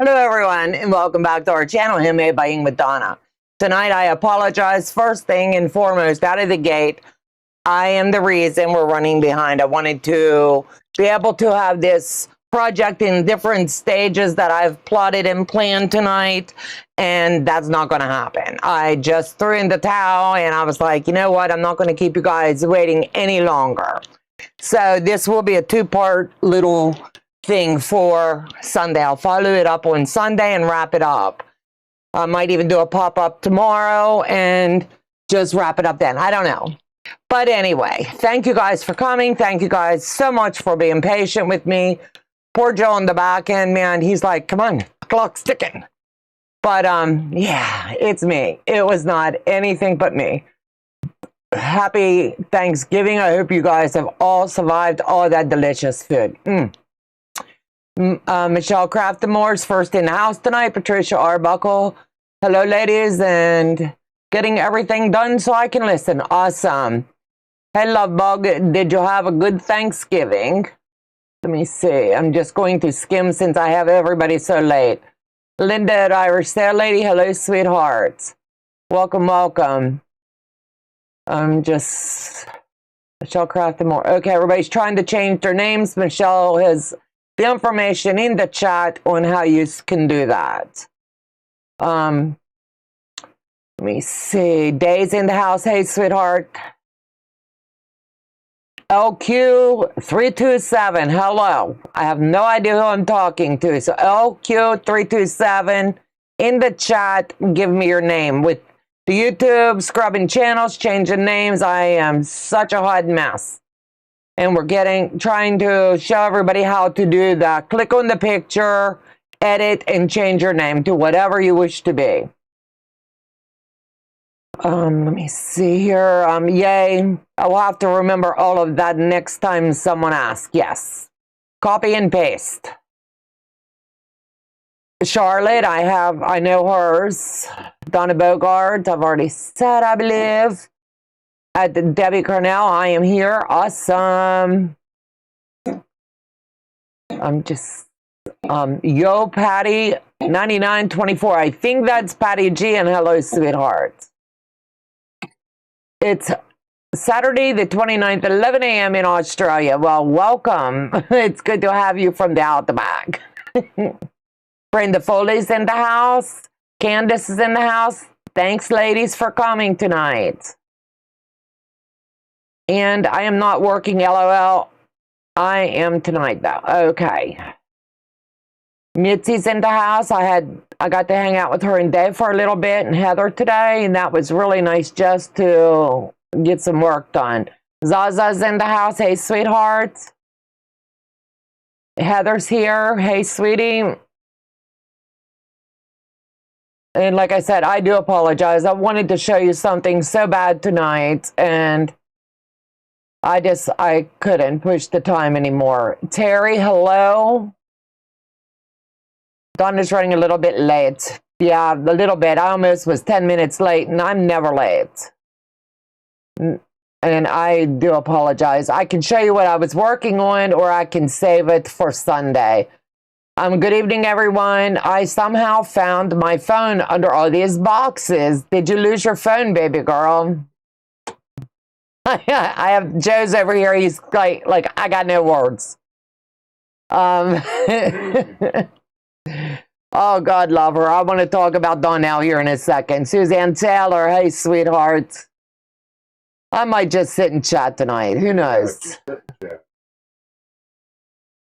Hello everyone and welcome back to our channel, Handmade by Ying with Donna. Tonight I apologize. First thing and foremost, out of the gate, I am the reason we're running behind. I wanted to be able to have this project in different stages that I've plotted and planned tonight, and that's not going to happen. I just threw in the towel and I was like, you know what, I'm not going to keep you guys waiting any longer. So this will be a two-part little thing for Sunday. I'll follow it up on Sunday and wrap it up. I might even do a pop-up tomorrow and just wrap it up then. I don't know. But anyway, thank you guys for coming. Thank you guys so much for being patient with me. Poor Joe on the back end, man. He's like, come on, the clock's ticking. But yeah, it's me. It was not anything but me. Happy Thanksgiving. I hope you guys have all survived all that delicious food. Michelle Craftamore's first in the house tonight. Patricia Arbuckle. Hello, ladies, and getting everything done so I can listen. Awesome. Hey, Love Bug, did you have a good Thanksgiving? Let me see. I'm just going to skim since I have everybody so late. Linda at Irish Sale Lady. Hello, sweethearts. Welcome, welcome. Just Michelle Craftamore. Okay, everybody's trying to change their names. Michelle has the information in the chat on how you can do that. Let me see. Days in the house. Hey, sweetheart. LQ327. Hello. I have no idea who I'm talking to. So LQ327 in the chat. Give me your name. With the YouTube, scrubbing channels, changing names, I am such a hot mess. And we're trying to show everybody how to do that. Click on the picture, edit, and change your name to whatever you wish to be. Let me see here. Yay. I will have to remember all of that next time someone asks. Yes. Copy and paste. Charlotte, I know hers. Donna Bogart, I've already said, I believe. At Debbie Cornell, I am here. Awesome. I'm just, yo, Patty, 9924. I think that's Patty G, and hello, sweetheart. It's Saturday the 29th at 11 a.m. in Australia. Well, welcome. It's good to have you from the Outback. Brenda Foley's in the house. Candace is in the house. Thanks, ladies, for coming tonight. And I am not working, LOL. I am tonight, though. Okay. Mitzi's in the house. I got to hang out with her and Dave for a little bit, and Heather today, and that was really nice just to get some work done. Zaza's in the house. Hey, sweetheart. Heather's here. Hey, sweetie. And like I said, I do apologize. I wanted to show you something so bad tonight, and I couldn't push the time anymore. Terry, hello. Donna's running a little bit late. Yeah, a little bit. I almost was 10 minutes late, and I'm never late. And I do apologize. I can show you what I was working on, or I can save it for Sunday. Good evening, everyone. I somehow found my phone under all these boxes. Did you lose your phone, baby girl? I have Joe's over here. He's like I got no words. Oh, God love her. I want to talk about Donnell here in a second. Suzanne Taylor, hey, sweetheart. I might just sit and chat tonight. Who knows?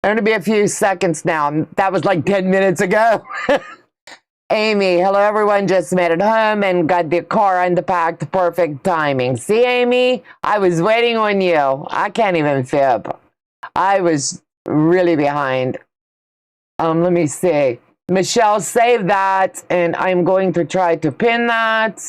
Only be a few seconds now. That was like 10 minutes ago. Amy, hello, everyone. Just made it home and got the car unpacked. Perfect timing. See, Amy? I was waiting on you. I can't even fib. I was really behind. Let me see. Michelle, save that, and I'm going to try to pin that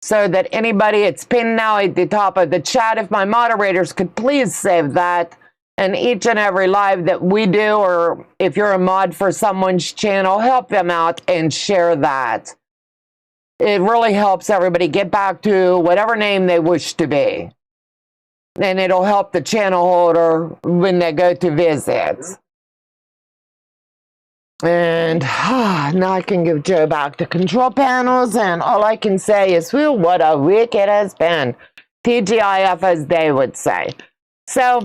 so that anybody, it's pinned now at the top of the chat. If my moderators could please save that, and each and every live that we do, or if you're a mod for someone's channel, help them out and share that. It really helps everybody get back to whatever name they wish to be. And it'll help the channel holder when they go to visit. And now I can give Joe back the control panels, and all I can say is, whew, what a week it has been. TGIF, as they would say. So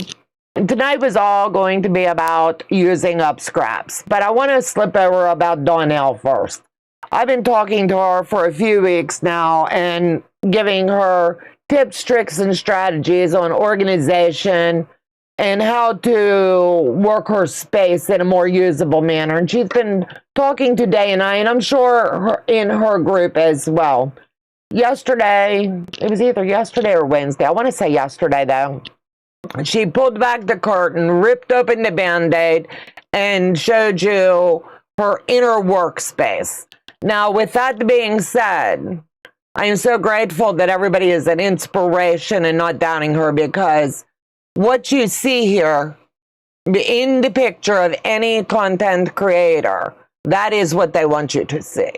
tonight was all going to be about using up scraps, but I want to slip over about Donnell first. I've been talking to her for a few weeks now and giving her tips, tricks, and strategies on organization and how to work her space in a more usable manner. And she's been talking to Day and I, and I'm sure in her group as well. Yesterday, it was either yesterday or Wednesday. I want to say yesterday, though. She pulled back the curtain, ripped open the Band-Aid, and showed you her inner workspace. Now, with that being said, I am so grateful that everybody is an inspiration and not doubting her, because what you see here in the picture of any content creator, that is what they want you to see.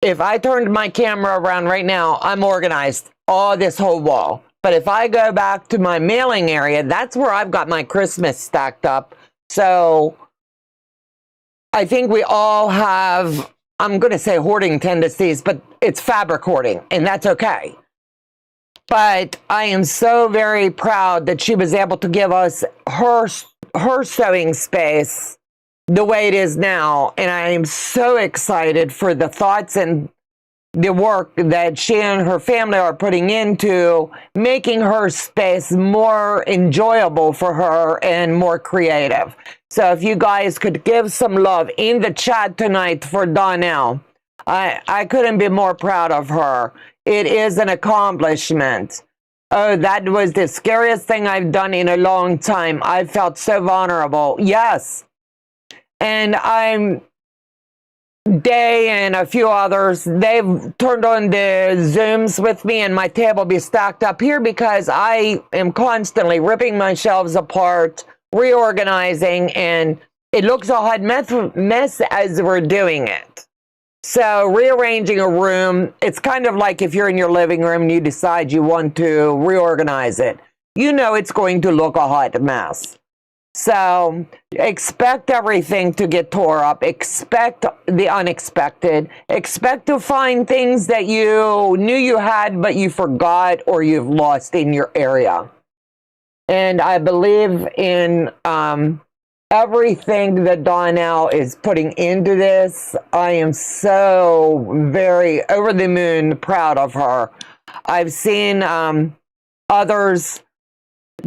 If I turned my camera around right now, I'm organized, all this whole wall. But if I go back to my mailing area, that's where I've got my Christmas stacked up. So I think we all have, I'm going to say hoarding tendencies, but it's fabric hoarding, and that's okay. But I am so very proud that she was able to give us her sewing space the way it is now. And I am so excited for the thoughts and the work that she and her family are putting into making her space more enjoyable for her and more creative. So if you guys could give some love in the chat tonight for Donnell, I couldn't be more proud of her. It is an accomplishment. Oh, that was the scariest thing I've done in a long time. I felt so vulnerable. Yes. And Day and a few others, they've turned on the Zooms with me, and my table be stacked up here because I am constantly ripping my shelves apart, reorganizing, and it looks a hot mess as we're doing it. So rearranging a room, it's kind of like if you're in your living room and you decide you want to reorganize it. You know it's going to look a hot mess. So expect everything to get tore up. Expect the unexpected. Expect to find things that you knew you had, but you forgot or you've lost in your area. And I believe in everything that Donna is putting into this. I am so very over the moon proud of her. I've seen others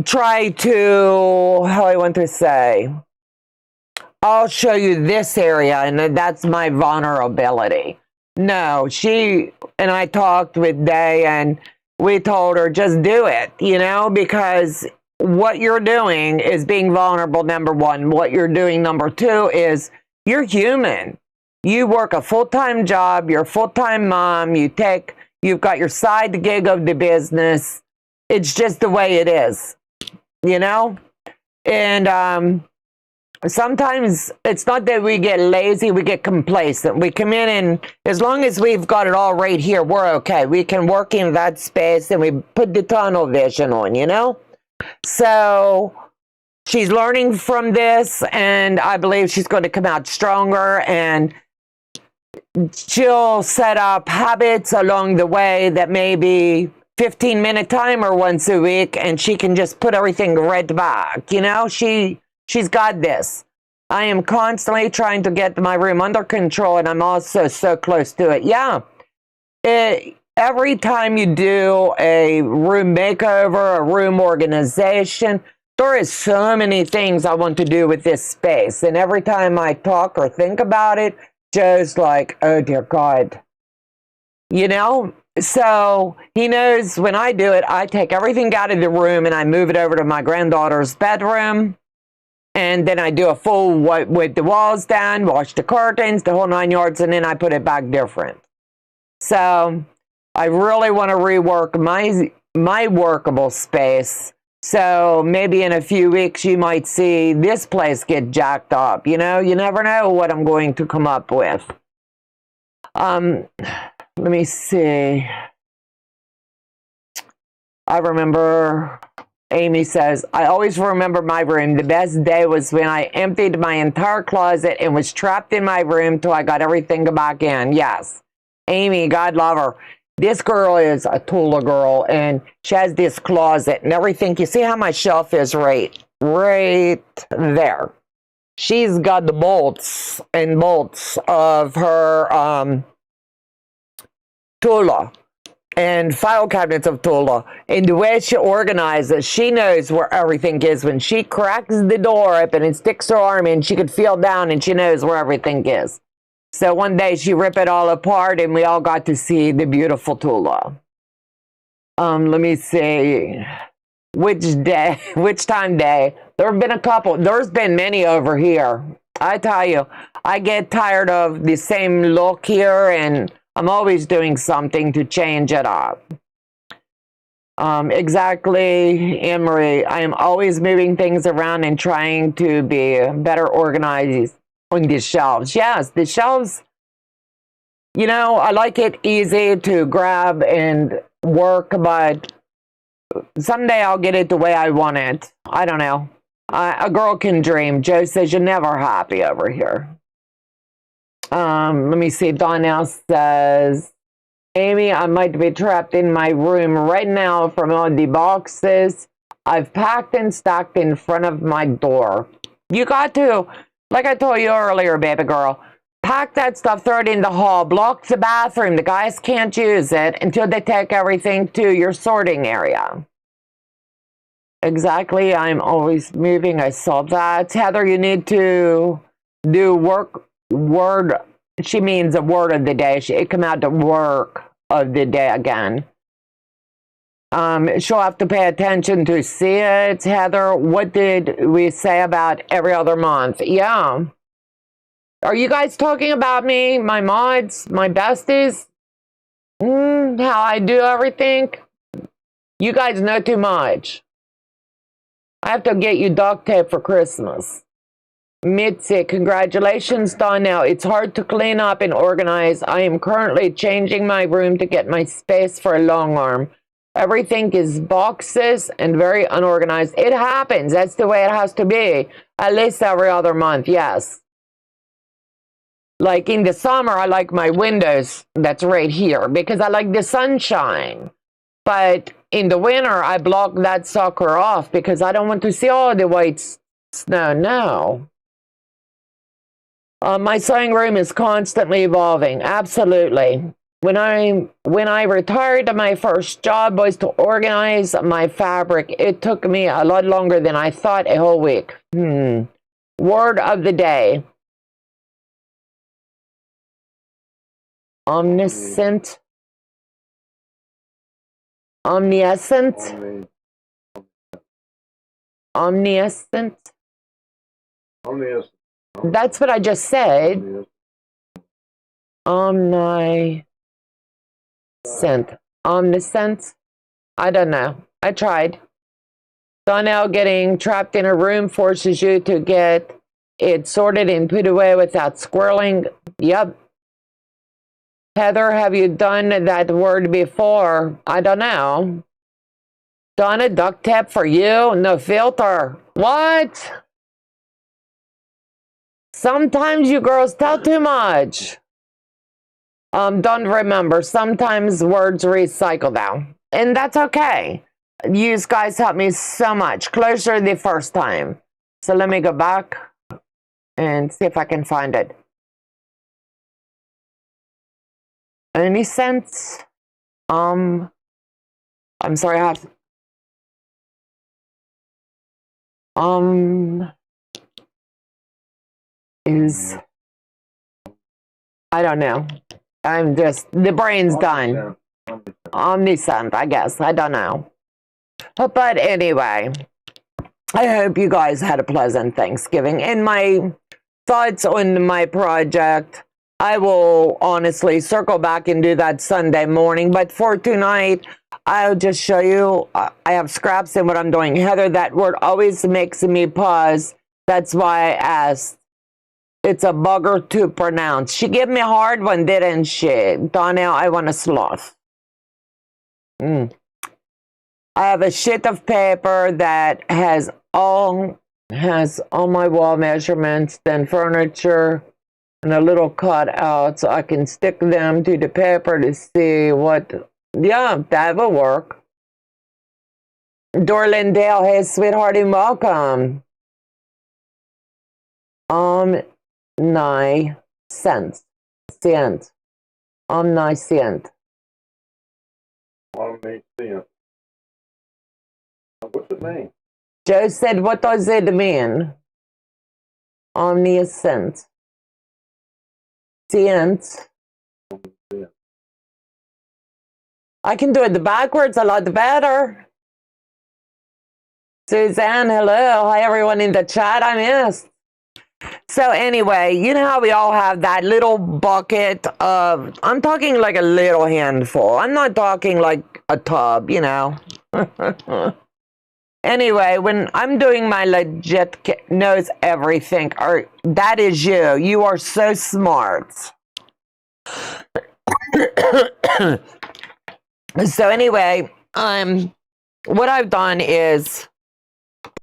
try to, how I want to say, I'll show you this area and that's my vulnerability. No, she and I talked with Day and we told her just do it, you know, because what you're doing is being vulnerable, number one. What you're doing, number two, is you're human. You work a full-time job, you're a full-time mom, you've got your side gig of the business. It's just the way it is. You know, and sometimes it's not that we get lazy, we get complacent. We come in and as long as we've got it all right here, we're okay. We can work in that space and we put the tunnel vision on, you know? So she's learning from this and I believe she's going to come out stronger and she'll set up habits along the way that maybe 15-minute timer once a week and she can just put everything right back. You know, she's got this. I am constantly trying to get my room under control and I'm also so close to it. Yeah. Every time you do a room makeover, a room organization, there is so many things I want to do with this space. And every time I talk or think about it, Joe's like, oh dear God. You know? So he knows when I do it, I take everything out of the room and I move it over to my granddaughter's bedroom. And then I do a full wipe with the walls down, wash the curtains, the whole 9 yards, and then I put it back different. So I really want to rework my workable space. So maybe in a few weeks you might see this place get jacked up. You know, you never know what I'm going to come up with. Let me see. I remember Amy says, I always remember my room. The best day was when I emptied my entire closet and was trapped in my room till I got everything back in. Yes. Amy, God love her. This girl is a Tula girl and she has this closet and everything. You see how my shelf is right there. She's got the bolts and bolts of her Tula and file cabinets of Tula. And the way she organizes, she knows where everything is. When she cracks the door open and sticks her arm in, she could feel down and she knows where everything is. So one day she ripped it all apart and we all got to see the beautiful Tula. Let me see. Which time day? There have been a couple. There's been many over here. I tell you, I get tired of the same look here and I'm always doing something to change it up. Exactly, Anne-Marie. I am always moving things around and trying to be better organized on the shelves. Yes, the shelves, you know, I like it easy to grab and work, but someday I'll get it the way I want it. I don't know. A girl can dream. Joe says you're never happy over here. Let me see. Donna says, Amy, I might be trapped in my room right now from all the boxes I've packed and stacked in front of my door. You got to, like I told you earlier, baby girl, pack that stuff, throw it in the hall, block the bathroom. The guys can't use it until they take everything to your sorting area. Exactly. I'm always moving. I saw that. Heather, you need to do word. She means a word of the day. It come out to work of the day again. She'll have to pay attention to see it. Heather, what did we say about every other month? Yeah. Are you guys talking about me, my mods, my besties? How I do everything? You guys know too much. I have to get you duct tape for Christmas. Mitzi, congratulations, Donna. It's hard to clean up and organize. I am currently changing my room to get my space for a long arm. Everything is boxes and very unorganized. It happens. That's the way it has to be. At least every other month, yes. Like in the summer, I like my windows that's right here because I like the sunshine. But in the winter, I block that sucker off because I don't want to see all the white snow now. My sewing room is constantly evolving. Absolutely. When I retired, my first job was to organize my fabric. It took me a lot longer than I thought, a whole week. Word of the day. Omniscient. Omniscient. Omniscient. That's what I just said. Omniscient. Omniscient. I don't know. I tried. Donnell, getting trapped in a room forces you to get it sorted and put away without squirreling. Yep. Heather, have you done that word before? I don't know. Donna, duct tape for you? No filter. What? Sometimes you girls tell too much. Don't remember. Sometimes words recycle down. And that's okay. You guys helped me so much. Closer the first time. So let me go back and see if I can find it. Any sense? I'm sorry, I have I don't know. I'm just, the brain's done. Omniscient, I guess. I don't know. But anyway, I hope you guys had a pleasant Thanksgiving. And my thoughts on my project, I will honestly circle back and do that Sunday morning. But for tonight, I'll just show you. I have scraps in what I'm doing. Heather, that word always makes me pause. That's why I asked. It's a bugger to pronounce. She gave me a hard one, didn't she? Donnell, I want a sloth. I have a sheet of paper that has all my wall measurements, then furniture, and a little cut out so I can stick them to the paper to see what, yeah, that will work. Dorlin Dale, hey, sweethearty, welcome. Omniscient. Omniscient. Omniscient. What's it mean? Joe said, what does it mean? Omniscient. Science. I can do it backwards a lot better. Suzanne, hello. Hi, everyone in the chat. I missed. So anyway, you know how we all have that little bucket of, I'm talking like a little handful. I'm not talking like a tub, you know. Anyway, when I'm doing my legit kit, knows everything. Or that is you. You are so smart. So anyway, what I've done is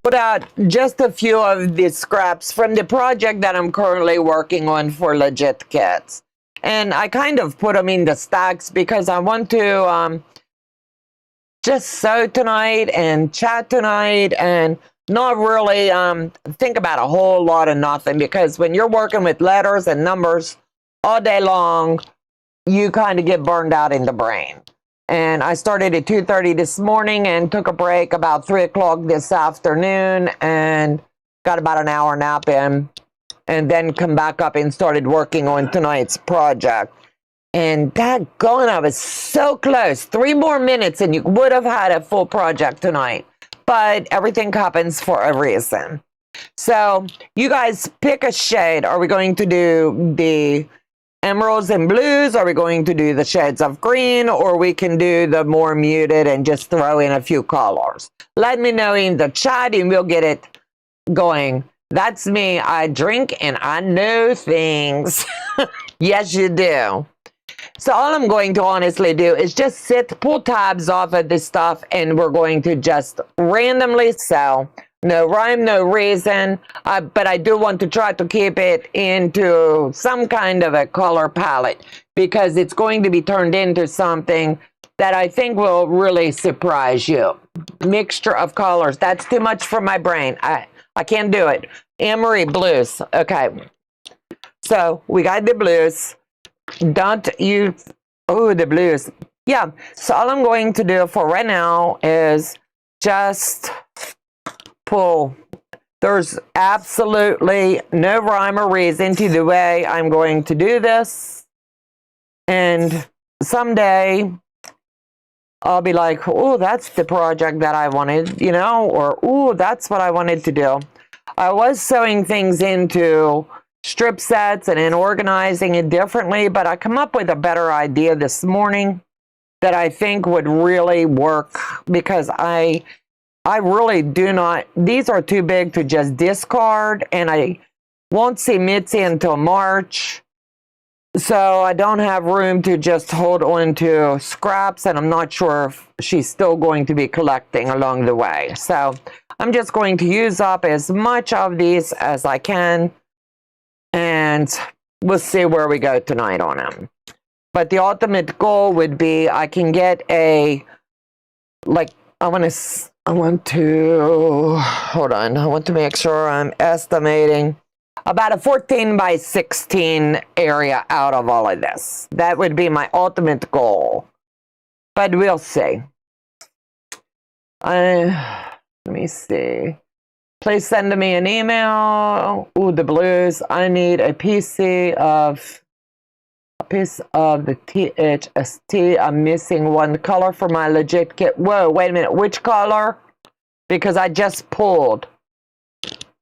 put out just a few of the scraps from the project that I'm currently working on for Legit Kits. And I kind of put them in the stacks because I want to just sew tonight and chat tonight and not really think about a whole lot of nothing, because when you're working with letters and numbers all day long, you kind of get burned out in the brain. And I started at 2:30 this morning and took a break about 3 o'clock this afternoon and got about an hour nap in, and then come back up and started working on tonight's project. And daggone, I was so close. 3 more minutes and you would have had a full project tonight. But everything happens for a reason. So you guys pick a shade. Are we going to do the emeralds and blues? Are we going to do the shades of green? Or we can do the more muted and just throw in a few colors? Let me know in the chat and we'll get it going. That's me. I drink and I know things. Yes, you do. So all I'm going to honestly do is just pull tabs off of this stuff, and we're going to just randomly sew. No rhyme, no reason, but I do want to try to keep it into some kind of a color palette because it's going to be turned into something that I think will really surprise you. Mixture of colors. That's too much for my brain. I can't do it. Emery blues. Okay. So we got the blues. Don't you, oh, the blues. Yeah, so all I'm going to do for right now is just pull. There's absolutely no rhyme or reason to the way I'm going to do this. And someday I'll be like, oh, that's the project that I wanted, you know, or, oh, that's what I wanted to do. I was sewing things into strip sets and then organizing it differently, but I come up with a better idea this morning that I think would really work because I really do not, these are too big to just discard, and I won't see Mitzi until March, so I don't have room to just hold on to scraps, and I'm not sure if she's still going to be collecting along the way. So I'm just going to use up as much of these as I can, and we'll see where we go tonight on them. But the ultimate goal would be I can get a, like, I want to make sure I'm estimating about a 14 by 16 area out of all of this. That would be my ultimate goal. But we'll see. Let me see. Please send me an email. Ooh, the blues. I need a piece of the THST. I'm missing one color for my legit kit. Whoa, wait a minute. Which color? Because I just pulled.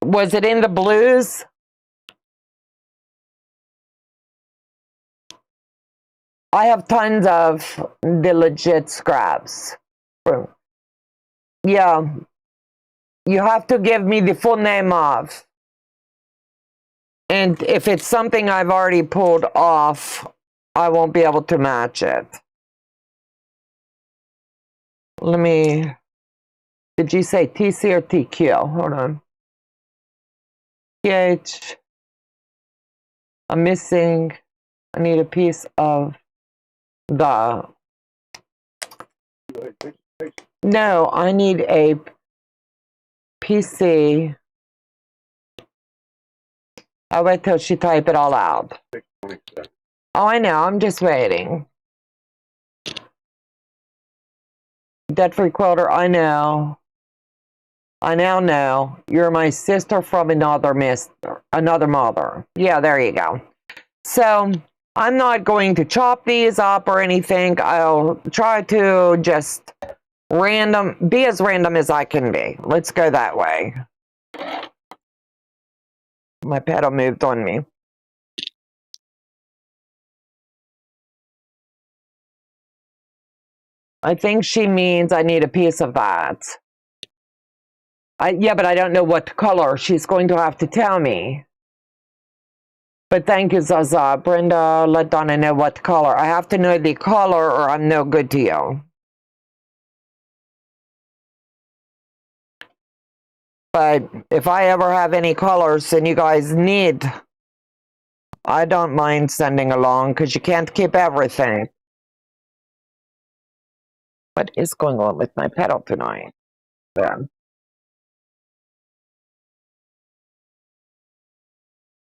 Was it in the blues? I have tons of the legit scraps. Yeah. You have to give me the full name of. And if it's something I've already pulled off, I won't be able to match it. Let me, did you say TC or TQ? Hold on. TH. I'm missing, I need a piece of the, no, I need a PC. I'll wait till she type it all out. Oh, I know. I'm just waiting. Debt-free quilter. I know. I now know. You're my sister from another mother. Yeah, there you go. So I'm not going to chop these up or anything. I'll try to just be as random as I can be. Let's go that way. My pedal moved on me. I think she means I need a piece of that. Yeah, but I don't know what color. She's going to have to tell me. But thank you, Zaza. Brenda, let Donna know what color. I have to know the color or I'm no good to you. But if I ever have any colors and you guys need, I don't mind sending along because you can't keep everything. What is going on with my pedal tonight? Yeah.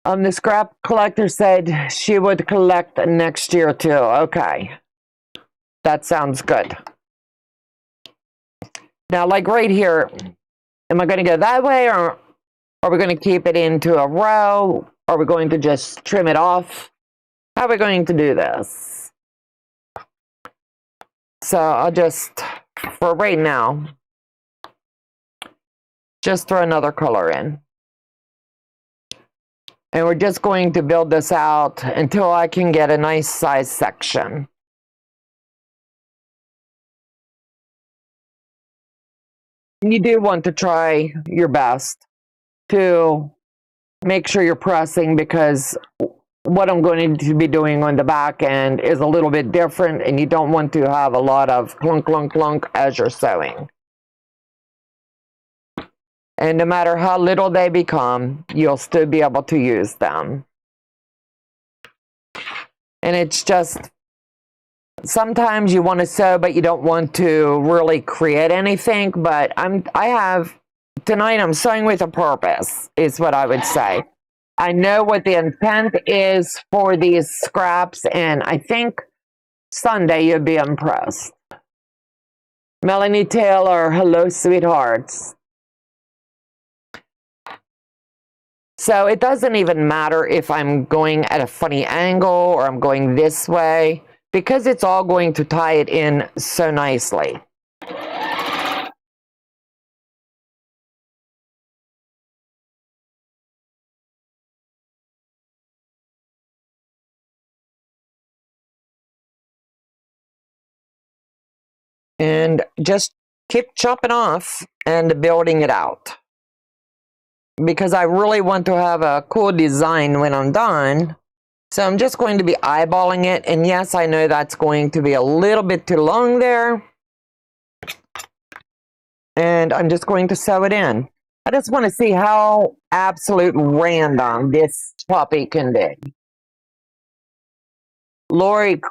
The scrap collector said she would collect next year too. Okay. That sounds good. Now, like right here, am I going to go that way or are we going to keep it into a row? Are we going to just trim it off? How are we going to do this? So I'll just, for right now, just throw another color in. And we're just going to build this out until I can get a nice size section. You do want to try your best to make sure you're pressing, because what I'm going to be doing on the back end is a little bit different, and you don't want to have a lot of clunk, clunk, clunk as you're sewing. And no matter how little they become, you'll still be able to use them. And it's just, sometimes you want to sew, but you don't want to really create anything. But tonight I'm sewing with a purpose, is what I would say. I know what the intent is for these scraps, and I think Sunday you'll be impressed. Melanie Taylor, hello, sweethearts. So it doesn't even matter if I'm going at a funny angle or I'm going this way, because it's all going to tie it in so nicely. And just keep chopping off and building it out, because I really want to have a cool design when I'm done. So I'm just going to be eyeballing it. And yes, I know that's going to be a little bit too long there. And I'm just going to sew it in. I just want to see how absolute random this puppy can be. Lori,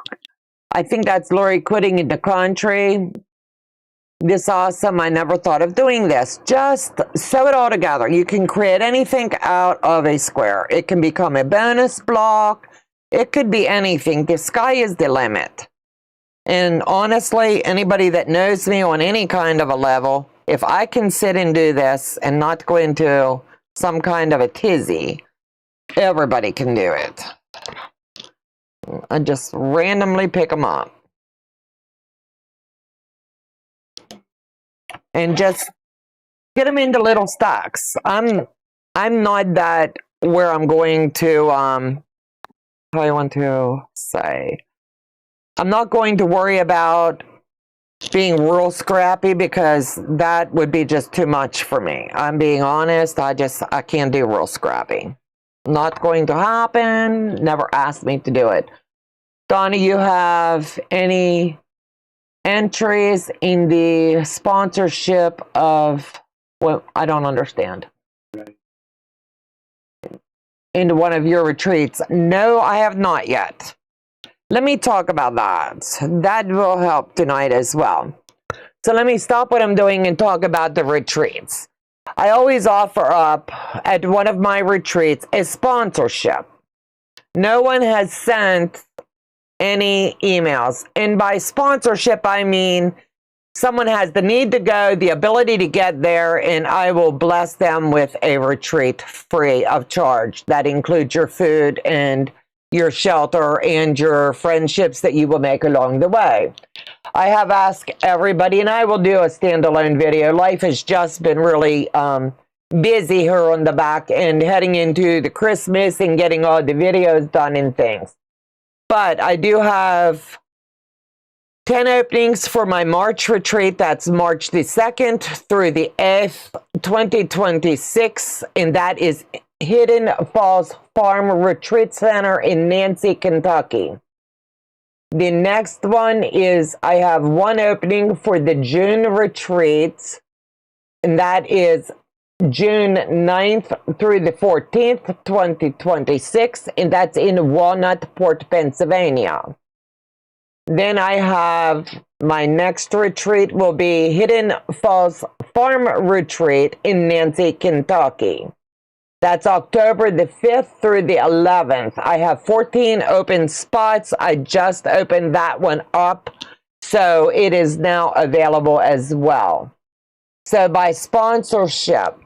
I think that's Lori Quitting in the Country. This awesome. I never thought of doing this. Just sew it all together. You can create anything out of a square. It can become a bonus block. It could be anything. The sky is the limit. And honestly, anybody that knows me on any kind of a level, if I can sit and do this and not go into some kind of a tizzy, everybody can do it. I just randomly pick them up. And just get them into little stacks. I'm not that where I'm going to, how I want to say, I'm not going to worry about being real scrappy, because that would be just too much for me. I'm being honest. I can't do real scrappy. Not going to happen. Never asked me to do it. Donna, you have any entries in the sponsorship of, well, I don't understand. Into one of your retreats? No, I have not yet. Let me talk about that. That will help tonight as well. So let me stop what I'm doing and talk about the retreats. I always offer up at one of my retreats a sponsorship. No one has sent any emails. And by sponsorship, I mean someone has the need to go, the ability to get there, and I will bless them with a retreat free of charge. That includes your food and your shelter and your friendships that you will make along the way. I have asked everybody, and I will do a standalone video. Life has just been really busy here on the back end, heading into the Christmas and getting all the videos done and things. But I do have 10 openings for my March retreat. That's March the 2nd through the 8th, 2026. And that is Hidden Falls Farm Retreat Center in Nancy, Kentucky. The next one is, I have one opening for the June retreat. And that is June 9th through the 14th, 2026, and that's in Walnutport, Pennsylvania. Then I have my next retreat will be Hidden Falls Farm Retreat in Nancy, Kentucky. That's October the 5th through the 11th. I have 14 open spots. I just opened that one up, so it is now available as well. So by sponsorship,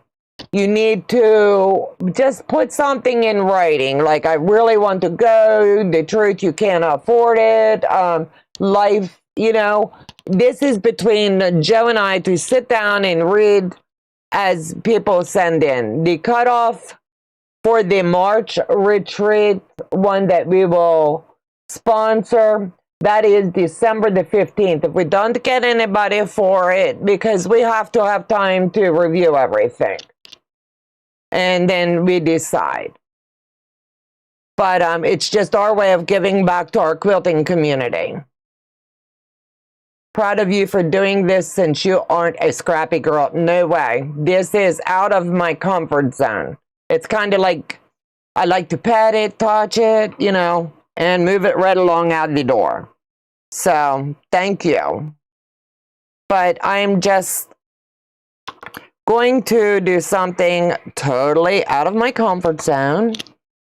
you need to just put something in writing, like, I really want to go, the truth, you can't afford it, life, you know, this is between Joe and I to sit down and read as people send in. The cutoff for the March retreat, one that we will sponsor, that is December the 15th. If we don't get anybody for it, because we have to have time to review everything. And then we decide. But it's just our way of giving back to our quilting community. Proud of you for doing this since you aren't a scrappy girl. No way. This is out of my comfort zone. It's kind of like I like to pet it, touch it, you know, and move it right along out the door. So, thank you. But I'm just going to do something totally out of my comfort zone.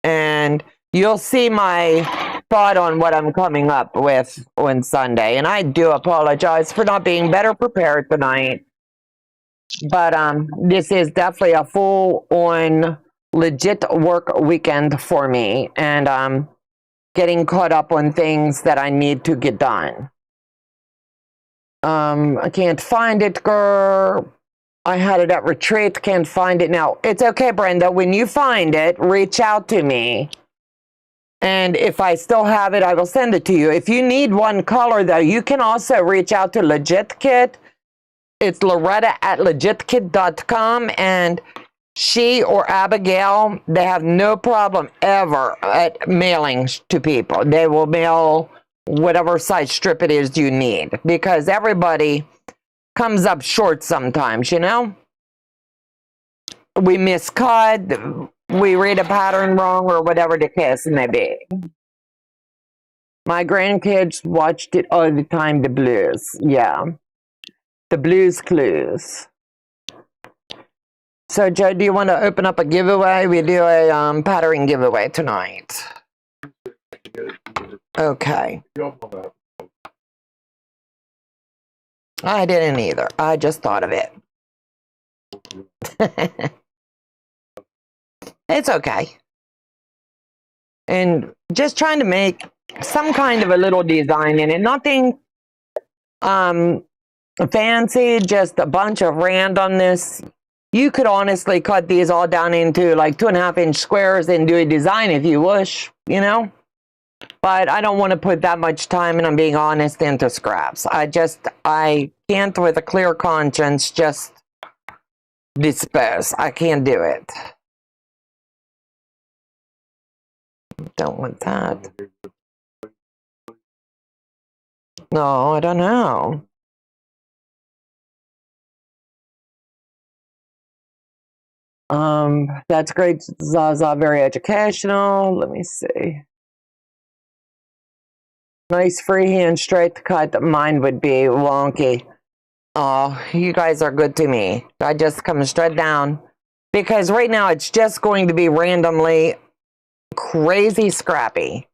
And you'll see my thought on what I'm coming up with on Sunday. And I do apologize for not being better prepared tonight. But this is definitely a full-on legit work weekend for me. And I'm getting caught up on things that I need to get done. I can't find it, girl. I had it at retreat, can't find it now. It's okay, Brenda. When you find it, reach out to me. And if I still have it, I will send it to you. If you need one color, though, you can also reach out to Legitkit. It's Loretta at legitkit.com. And she or Abigail, they have no problem ever at mailing to people. They will mail whatever size strip it is you need. Because everybody comes up short sometimes, you know? We miscut, we read a pattern wrong, or whatever the case may be. My grandkids watched it all the time, the Blues. Yeah. The Blues Clues. So, Joe, do you want to open up a giveaway? We do a pattern giveaway tonight. Okay. I didn't either. I just thought of it. It's okay. And just trying to make some kind of a little design in it. Nothing fancy, just a bunch of randomness. You could honestly cut these all down into like 2.5-inch squares and do a design if you wish, you know? But I don't want to put that much time, and I'm being honest, into scraps. I can't with a clear conscience just dispose. I can't do it. Don't want that. No, I don't know. That's great, Zaza, very educational. Let me see. Nice freehand straight cut. Mine would be wonky. Oh, you guys are good to me. I just come straight down. Because right now it's just going to be randomly crazy scrappy.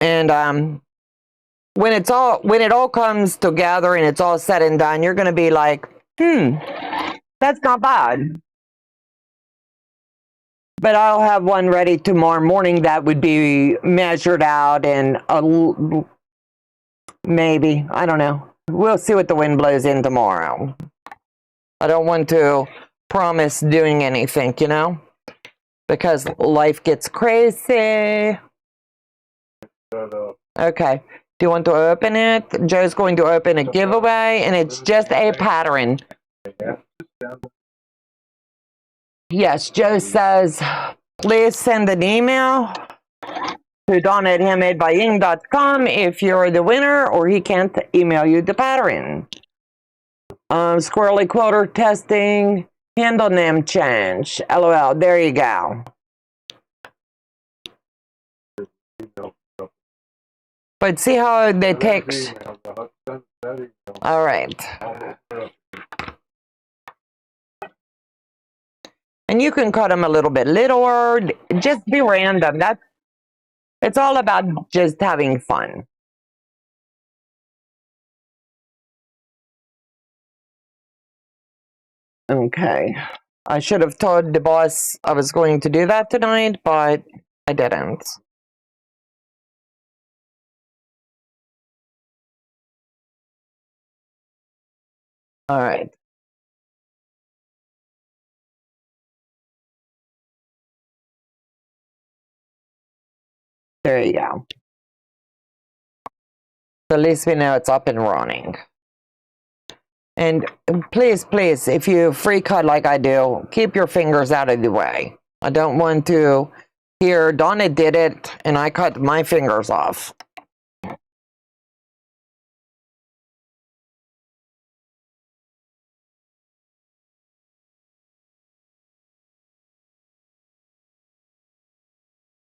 And when it all comes together and it's all said and done, you're gonna be like, that's not bad. But I'll have one ready tomorrow morning that would be measured out and maybe, I don't know. We'll see what the wind blows in tomorrow. I don't want to promise doing anything, you know? Because life gets crazy. Okay. Do you want to open it? Joe's going to open a giveaway, and it's just a pattern. Yes, Joe says, please send an email to Donna at handmadebying.com if you're the winner, or he can't email you the pattern. Squirrely Quilter testing, handle name change. LOL, there you go. But see how they take... All right. And you can cut them a little bit littler, just be random. It's all about just having fun. Okay. I should have told the boss I was going to do that tonight, but I didn't. All right. There you go. So at least we know it's up and running. And please, please, if you free cut like I do, keep your fingers out of the way. I don't want to hear Donna did it and I cut my fingers off.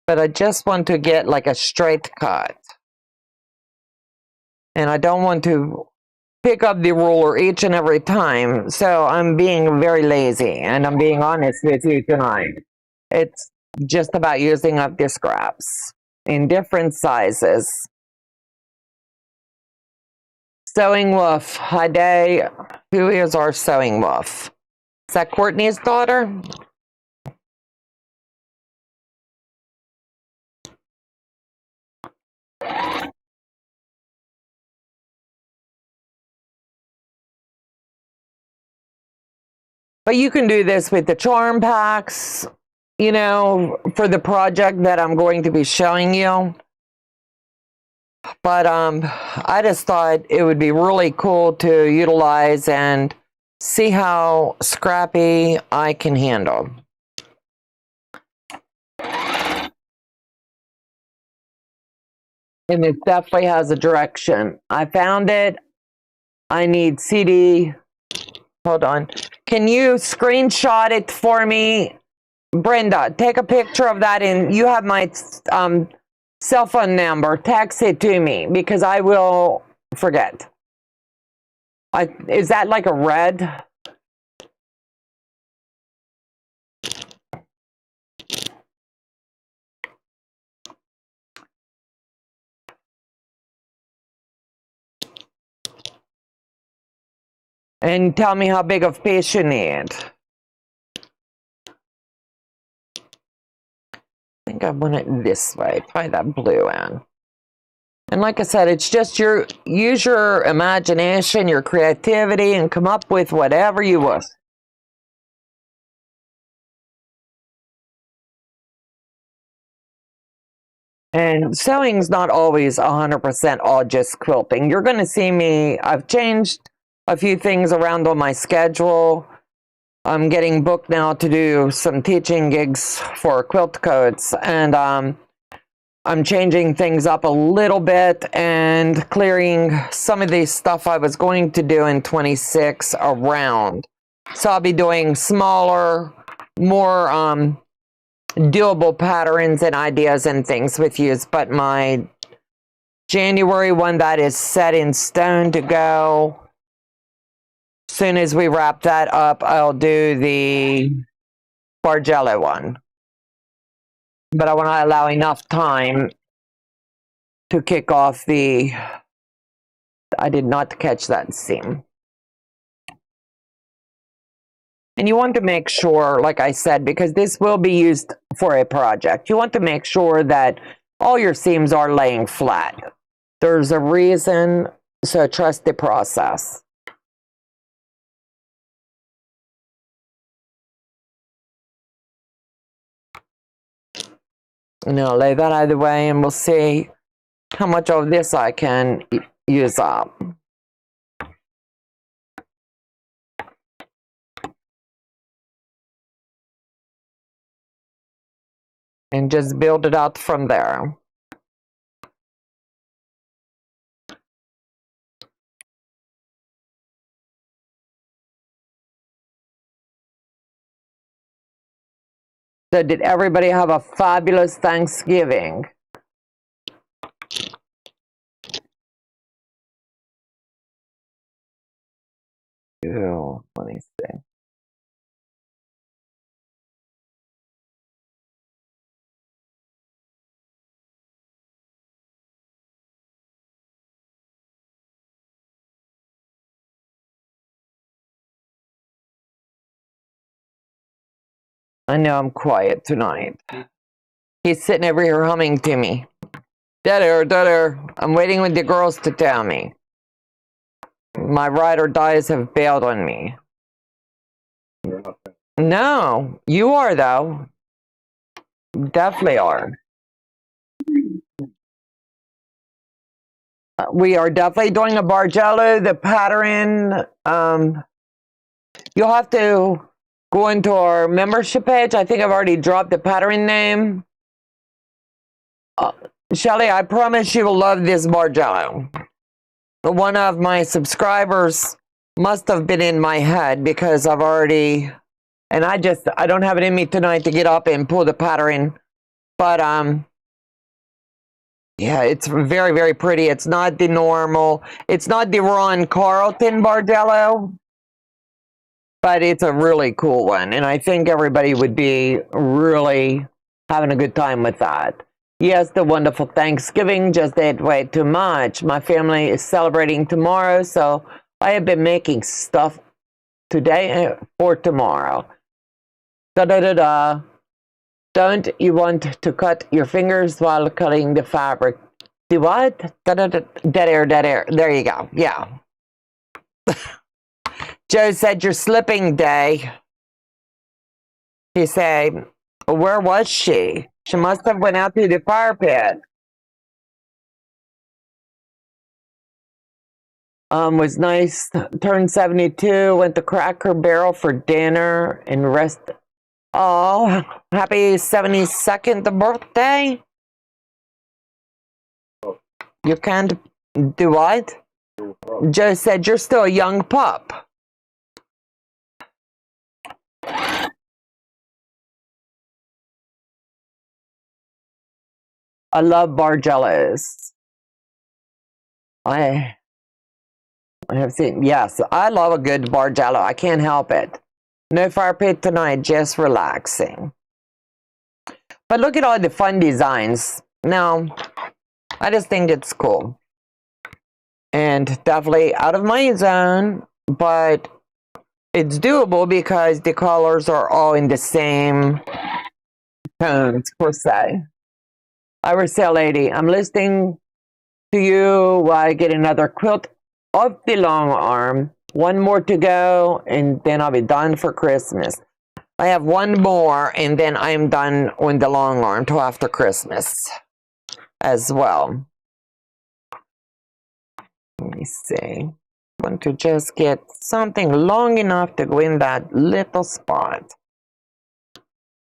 But I just want to get like a straight cut. And I don't want to pick up the ruler each and every time. So I'm being very lazy, and I'm being honest with you tonight. It's just about using up the scraps in different sizes. Sewing Wolf. Hi, Day. Who is our Sewing Wolf? Is that Courtney's daughter? But you can do this with the charm packs, you know, for the project that I'm going to be showing you. But I just thought it would be really cool to utilize and see how scrappy I can handle. And it definitely has a direction. I found it. I need CD. Hold on. Can you screenshot it for me? Brenda, take a picture of that, and you have my cell phone number. Text it to me because I will forget. Is that like a red? And tell me how big of piece you need. I think I want it this way. Try that blue in. And like I said, it's just use your imagination, your creativity, and come up with whatever you want. And sewing's not always 100% all just quilting. You're going to see me, I've changed a few things around on my schedule. I'm getting booked now to do some teaching gigs for quilt coats, and I'm changing things up a little bit and clearing some of the stuff I was going to do in 26 around. So I'll be doing smaller, more doable patterns and ideas and things with you. But my January one that is set in stone to go. As soon as we wrap that up, I'll do the Bargello one. But I want to allow enough time to kick off the... I did not catch that seam. And you want to make sure, like I said, because this will be used for a project, you want to make sure that all your seams are laying flat. There's a reason, so trust the process. And I'll lay that out of the way, and we'll see how much of this I can use up. And just build it out from there. So did everybody have a fabulous Thanksgiving? Ew, let me see. I know I'm quiet tonight. He's sitting over here humming to me. Dead air, dead air. I'm waiting with the girls to tell me. My ride or dies have bailed on me. No, you are though. Definitely are. We are definitely doing a Bargello. The pattern, you'll have to go into our membership page. I think I've already dropped the pattern name. Shelly, I promise you will love this Bargello. One of my subscribers must have been in my head because I've already, and I don't have it in me tonight to get up and pull the pattern. But yeah, it's very, very pretty. It's not the normal, it's not the Ron Carlton Bargello, but it's a really cool one. And I think everybody would be really having a good time with that. Yes, the wonderful Thanksgiving just ate way too much. My family is celebrating tomorrow, so I have been making stuff today for tomorrow. Da-da-da-da. Don't you want to cut your fingers while cutting the fabric? Do what? Da-da-da. Dead air, dead air. There you go. Yeah. Joe said your slipping day. He said, where was she? She must have went out to the fire pit. Was nice. Turned 72. Went to Cracker Barrel for dinner and rest. Oh, happy 72nd birthday. You can't do what? Joe said you're still a young pup. I love Bargellos. I have seen, yes, I love a good Bargello. I can't help it. No fire pit tonight, just relaxing. But look at all the fun designs. Now, I just think it's cool. And definitely out of my zone, but it's doable because the colors are all in the same tones, per se. Shareasale lady, I'm listening to you while I get another quilt of the long arm. One more to go, and then I'll be done for Christmas. I have one more, and then I'm done on the long arm till after Christmas as well. Let me see. I want to just get something long enough to go in that little spot.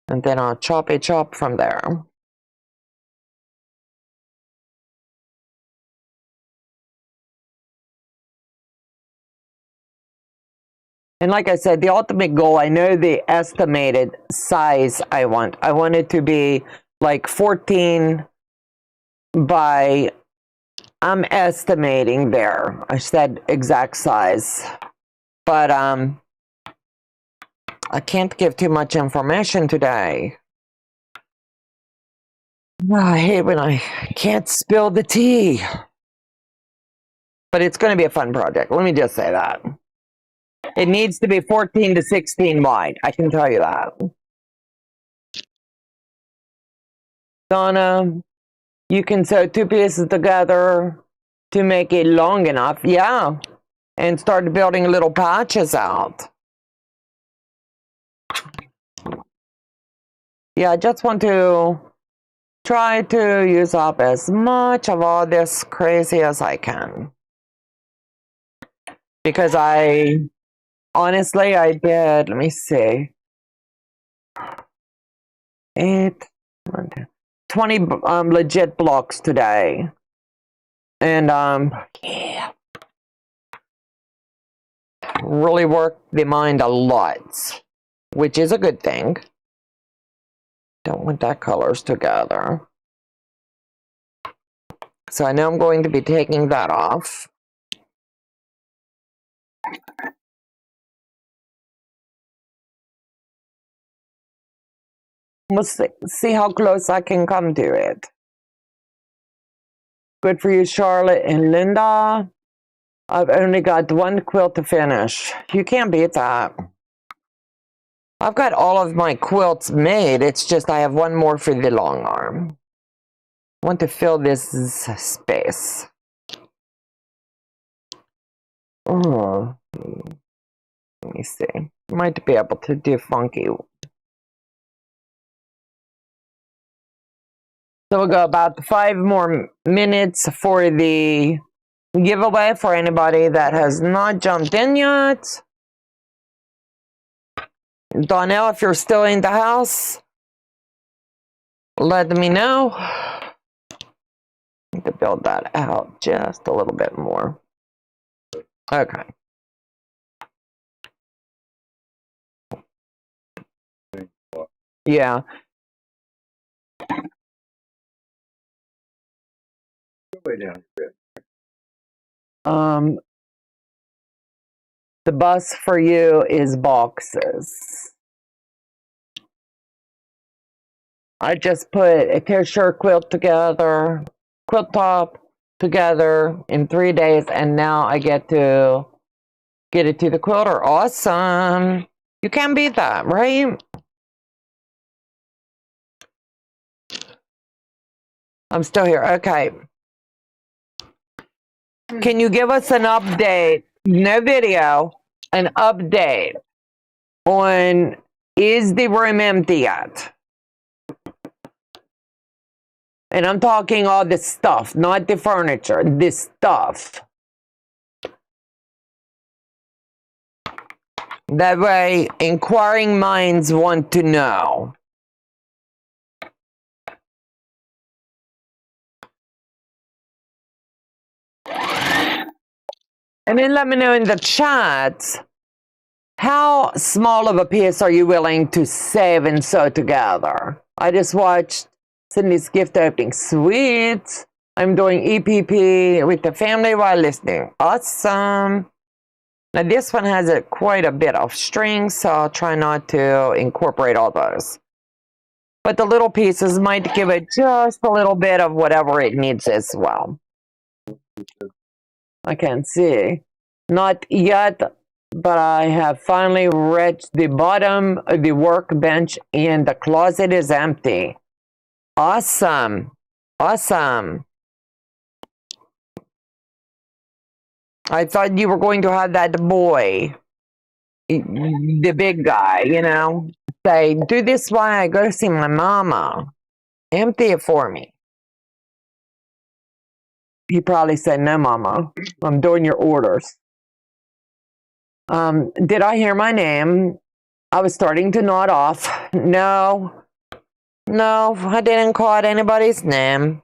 And then I'll chop it chop from there. And like I said, the ultimate goal, I know the estimated size I want. I want it to be like 14 by, I'm estimating there. I said exact size. But I can't give too much information today. I hate when I can't spill the tea. But it's going to be a fun project. Let me just say that. It needs to be 14 to 16 wide. I can tell you that. Donna, you can sew two pieces together to make it long enough. Yeah. And start building little patches out. Yeah, I just want to try to use up as much of all this crazy as I can. Because honestly, I did, let me see, 20 legit blocks today. And yeah, really worked the mind a lot, which is a good thing. Don't want that colors together. So I know I'm going to be taking that off. Let's see how close I can come to it. Good for you, Charlotte and Linda. I've only got one quilt to finish. You can't beat that. I've got all of my quilts made. It's just I have one more for the long arm. I want to fill this space. Oh, let me see. Might be able to do funky. So we'll go about 5 more minutes for the giveaway for anybody that has not jumped in yet. Donna, if you're still in the house, let me know. I need to build that out just a little bit more. Okay. Yeah. The bus for you is boxes. I just put a Quilter quilt together, quilt top together in 3 days, and now I get to get it to the quilter. Awesome. You can't beat that, right? I'm still here. Okay. Can you give us an update? No video, an update on, is the room empty yet? And I'm talking all the stuff, not the furniture, the stuff. That way, inquiring minds want to know. And then let me know in the chat, how small of a piece are you willing to save and sew together? I just watched Cindy's gift opening. Sweet. I'm doing EPP with the family while listening. Awesome. Now this one has quite a bit of strings, so I'll try not to incorporate all those. But the little pieces might give it just a little bit of whatever it needs as well. I can't see. Not yet, but I have finally reached the bottom of the workbench and the closet is empty. Awesome. Awesome. I thought you were going to have that boy, the big guy, you know, say, do this while I go see my mama. Empty it for me. He probably said, no, mama, I'm doing your orders. Did I hear my name? I was starting to nod off. No, I didn't call out anybody's name.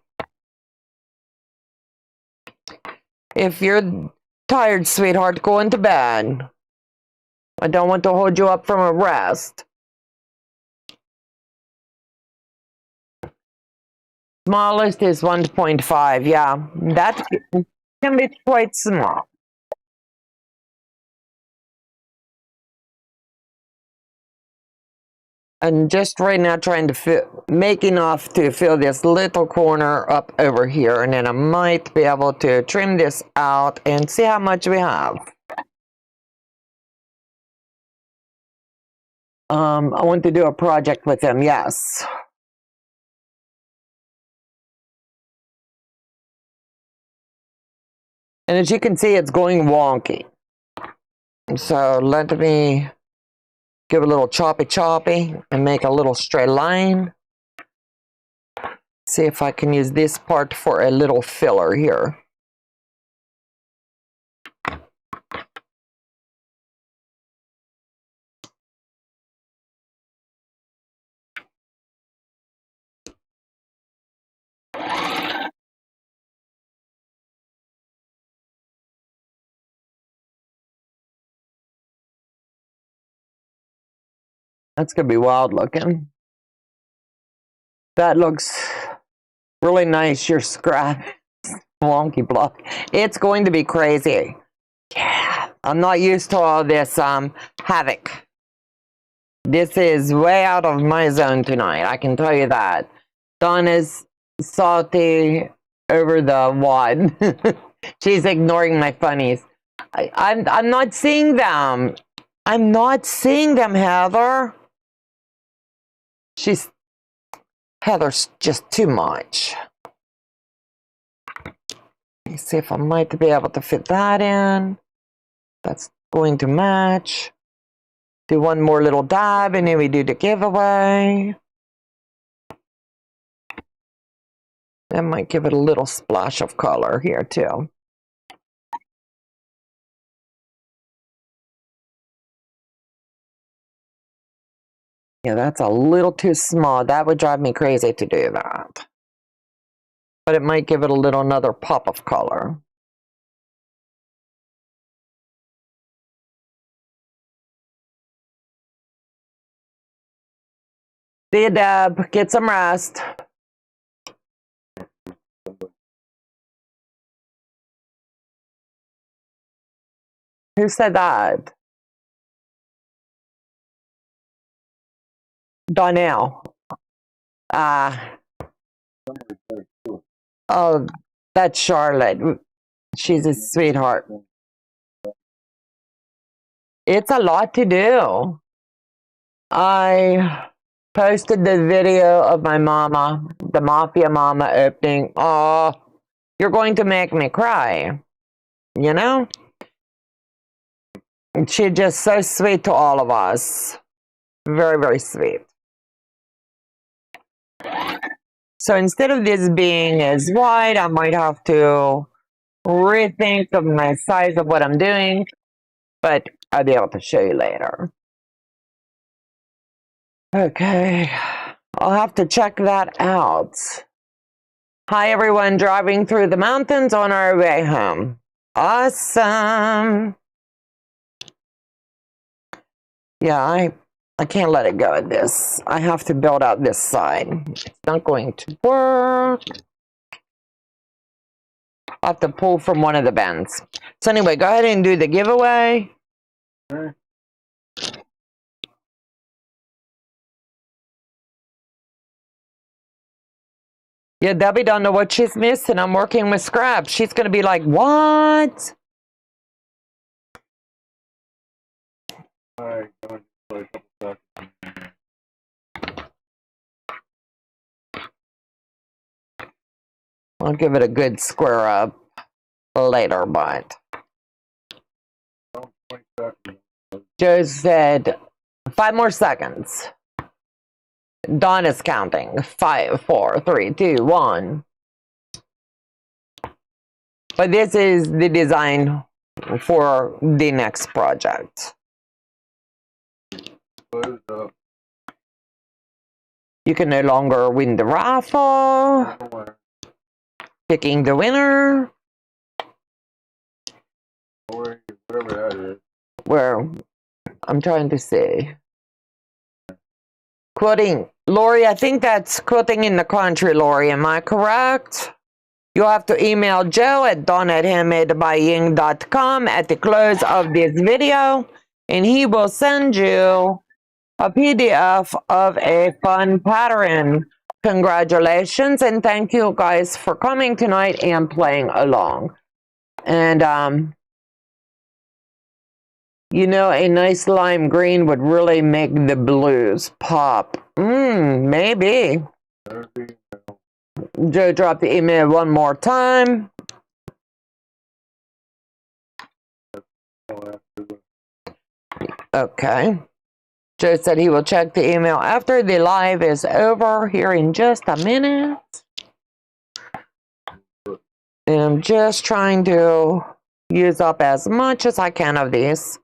If you're tired, sweetheart, go into bed. I don't want to hold you up from a rest. Smallest is 1.5. Yeah, that can be quite small. And just right now trying to make enough to fill this little corner up over here. And then I might be able to trim this out and see how much we have. I want to do a project with him, yes. And as you can see, it's going wonky. So let me give a little choppy and make a little straight line. See if I can use this part for a little filler here. That's gonna be wild looking. That looks really nice. Your scrap wonky block. It's going to be crazy. Yeah, I'm not used to all this havoc. This is way out of my zone tonight. I can tell you that. Donna's salty over the wad. She's ignoring my funnies. I'm not seeing them. I'm not seeing them, Heather. Heather's just too much. Let me see if I might be able to fit that in. That's going to match. Do one more little dab and then we do the giveaway. That might give it a little splash of color here too. Yeah, that's a little too small. That would drive me crazy to do that. But it might give it a little another pop of color. See you, Deb. Get some rest. Who said that? Donnell. Oh, that's Charlotte. She's a sweetheart. It's a lot to do. I posted the video of my mama, the Mafia Mama opening. Oh, you're going to make me cry. You know? She's just so sweet to all of us. Very, very sweet. So instead of this being as wide, I might have to rethink of my size of what I'm doing, but I'll be able to show you later. Okay, I'll have to check that out. Hi everyone, driving through the mountains on our way home. Awesome. Yeah, I can't let it go at this. I have to build out this side. It's not going to work. I'll have to pull from one of the bends. So anyway, go ahead and do the giveaway. Yeah, Debbie don't know what she's missing. I'm working with scraps. She's going to be like, what? Alright, I'll give it a good square up later, but Joe said 5 more seconds. Donna's counting. 5, 4, 3, 2, 1. But this is the design for the next project. You can no longer win the raffle. Picking the winner. whatever that is. Where I'm trying to see. Quilting. Lori, I think that's quilting in the country, Lori. Am I correct? You'll have to email Joe at Donna@handmadebyying.com at the close of this video, and he will send you a PDF of a fun pattern. Congratulations, and thank you guys for coming tonight and playing along. And you know, a nice lime green would really make the blues pop. Maybe. Joe, drop the email one more time. Okay. Joe said he will check the email after the live is over here in just a minute. And I'm just trying to use up as much as I can of these.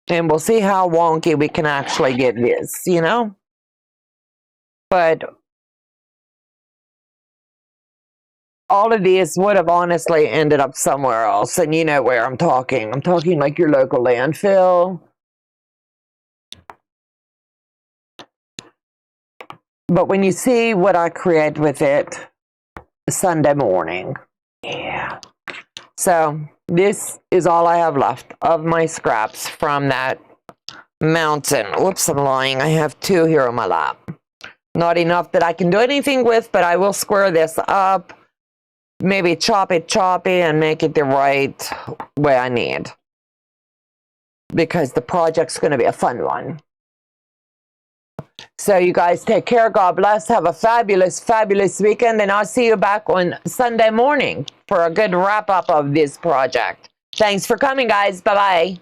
And we'll see how wonky we can actually get this, you know? But all of these would have honestly ended up somewhere else. And you know where I'm talking. I'm talking like your local landfill. But when you see what I create with it Sunday morning. Yeah. So this is all I have left of my scraps from that mountain. Whoops, I'm lying. I have 2 here on my lap. Not enough that I can do anything with, but I will square this up. Maybe chop it choppy and make it the right way I need. Because the project's going to be a fun one. So you guys take care. God bless. Have a fabulous, fabulous weekend. And I'll see you back on Sunday morning for a good wrap up of this project. Thanks for coming, guys. Bye-bye.